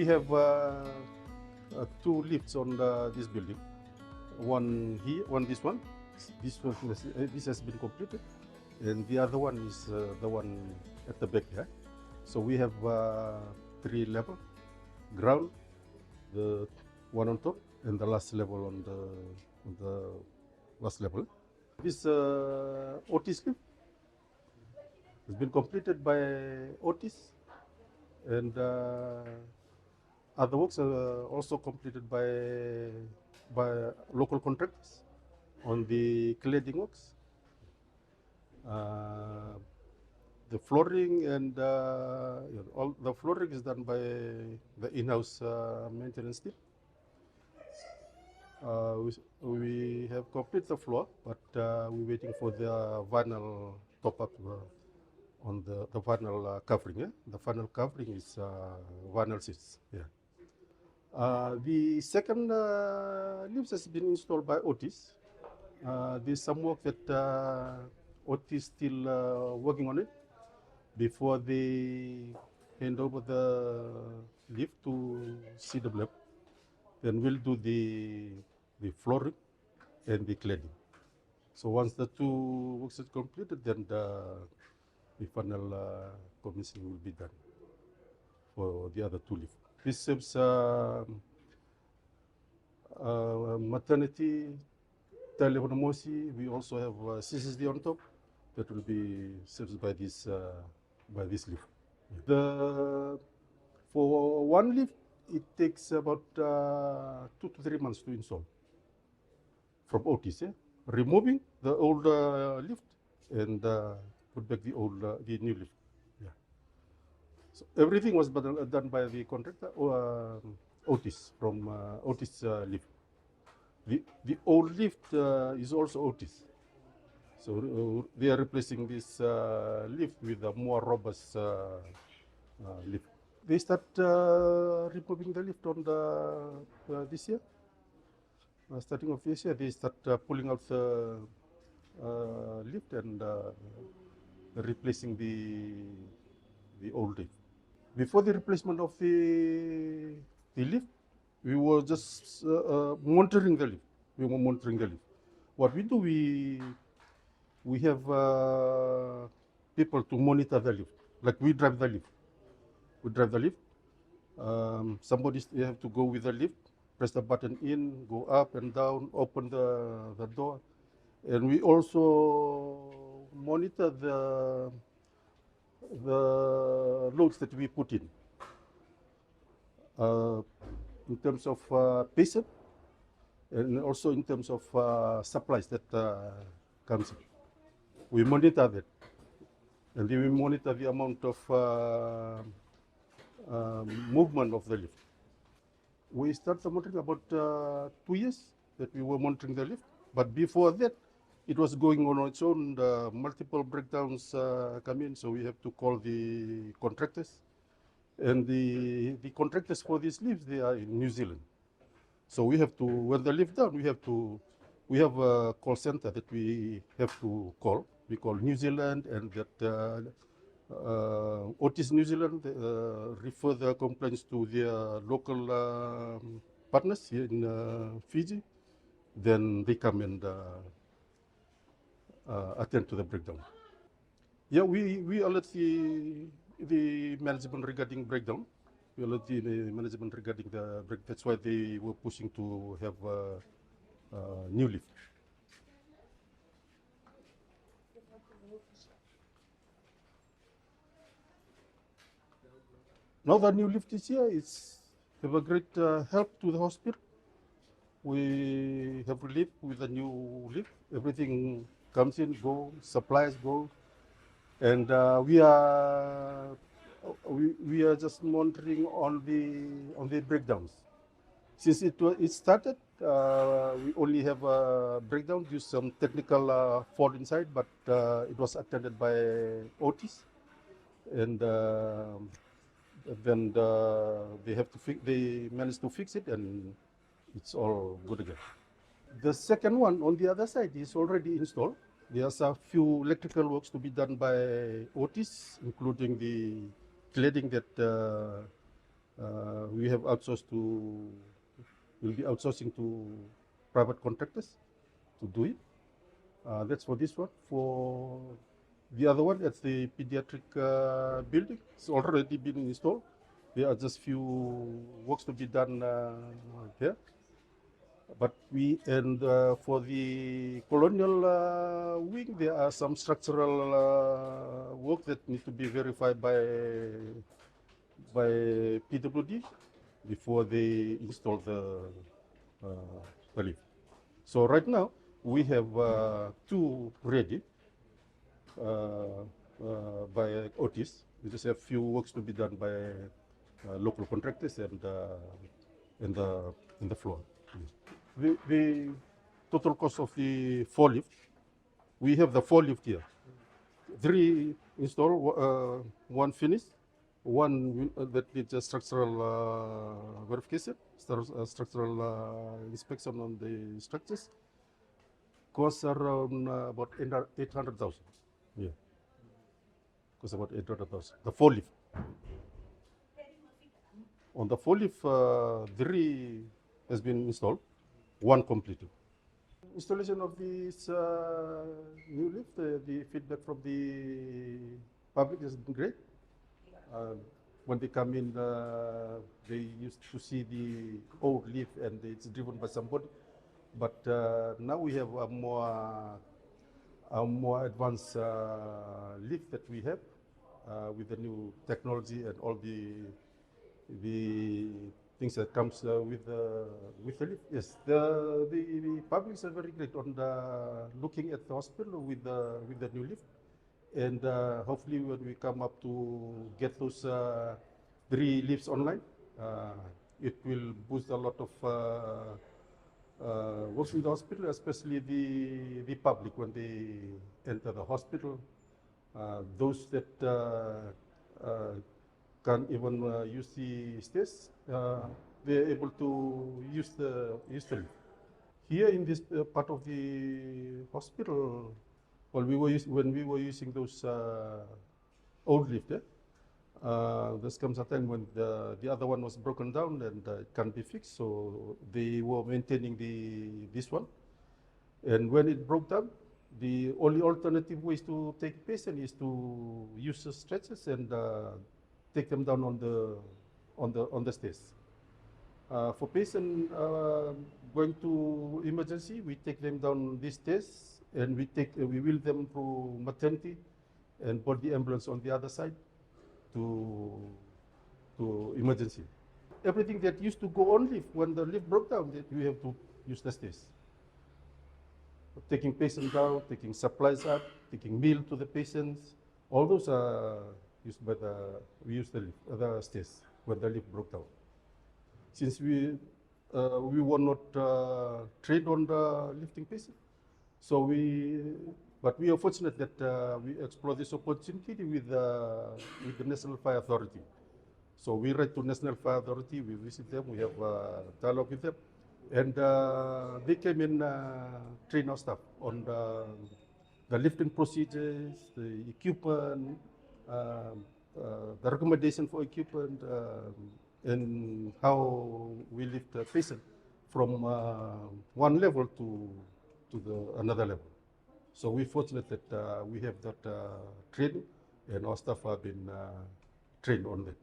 We have two lifts on this building. One here, one this one. This has been completed, and the other one is the one at the back here. So we have three levels: ground, the one on top, and the last level on the last level. This Otis lift has been completed by Otis, and other works are also completed by local contractors on the cladding works. The flooring and all the flooring is done by the in-house maintenance team. We have completed the floor, but we're waiting for the vinyl top-up on the vinyl covering. Yeah? The vinyl covering is vinyl sheets. Yeah. The second lift has been installed by Otis. There's some work that Otis still working on it before they hand over the lift to CWM. Then we'll do the flooring and the cladding. So once the two works are completed, then the final commissioning will be done for the other two lifts. This serves maternity, telehonomosi. We also have CCD on top that will be served by this lift. For one lift, it takes about 2 to 3 months to install from Otis. Yeah? Removing the old lift and put back the new lift. Yeah. So everything was done by the contractor, Otis, from Otis lift. The old lift is also Otis. So they are replacing this lift with a more robust lift. They start removing the lift on this year. Starting of this year, they start pulling out the lift and replacing the old lift. Before the replacement of the lift, we were just monitoring the lift. We were monitoring the lift. What we do, we have people to monitor the lift. Like we drive the lift. We drive the lift. Somebody have to go with the lift, press the button in, go up and down, open the door. And we also monitor the loads that we put in terms of patient and also in terms of supplies that comes in. We monitor that. And then we monitor the amount of movement of the lift. We started monitoring about 2 years that we were monitoring the lift. But before that, it was going on its own. Multiple breakdowns come in, so we have to call the contractors. And the contractors for these lifts, they are in New Zealand. So we have to, when the lift down, we have a call center that we have to call. We call New Zealand, and that Otis New Zealand refer the complaints to their local partners here in Fiji. Then they come and attend to the breakdown. Yeah, we alert the management regarding breakdown. We alert the management regarding the break. That's why they were pushing to have a new lift. Now the new lift is here. It's have a great help to the hospital. We have relief with the new lift. Everything comes in, go, supplies go, and we are just monitoring on the breakdowns. Since it started, we only have a breakdown due to some technical fault inside, but it was attended by Otis, and then they managed to fix it, and it's all good again. The second one on the other side is already installed. There's a few electrical works to be done by Otis, including the cladding that We have outsourced to, we'll be outsourcing to private contractors to do it. That's for this one. For the other one, that's the pediatric building. It's already been installed. There are just few works to be done there. But for the colonial wing, there are some structural work that need to be verified by PWD before they install uh, the lift. So right now we have two ready by Otis. We just have few works to be done by local contractors and in the floor. The total cost of the four lift, we have the four lift here. Three installed, one finished, one that needs a structural verification, structural inspection on the structures. Costs around about 800,000. Yeah, costs about 800,000. The four lift. On the four lift, three has been installed, one completed. Installation of this new lift, the feedback from the public has been great. When they come in, they used to see the old lift and it's driven by somebody. But now we have a more advanced lift that we have with the new technology and all the things that comes with the lift. Yes, the publics are very great on looking at the hospital with the new lift, and hopefully when we come up to get those three lifts online, it will boost a lot of works in the hospital, especially the public when they enter the hospital. Those that can't even use the stairs, they're able to use the lift. Here in this part of the hospital, well, when we were using those old lift, this comes a time when the other one was broken down and it can't be fixed, so they were maintaining this one. And when it broke down, the only alternative ways to take patient is to use the stretchers and take them down on the stairs. For patient going to emergency, we take them down these stairs and we wheel them to maternity and board the ambulance on the other side to emergency. Everything that used to go on lift, when the lift broke down, we have to use the stairs. Taking patients down, taking supplies up, taking meal to the patients, all those are used we use the stairs when the lift broke down. Since we were not trained on the lifting patients, but we are fortunate that we explore this opportunity with the National Fire Authority. So we write to National Fire Authority, we visit them, we have dialogue with them, and they came and train our staff on the lifting procedures, the equipment, the recommendation for equipment, and how we lift a patient from one level to another level. So we're fortunate that we have that training, and our staff have been trained on that.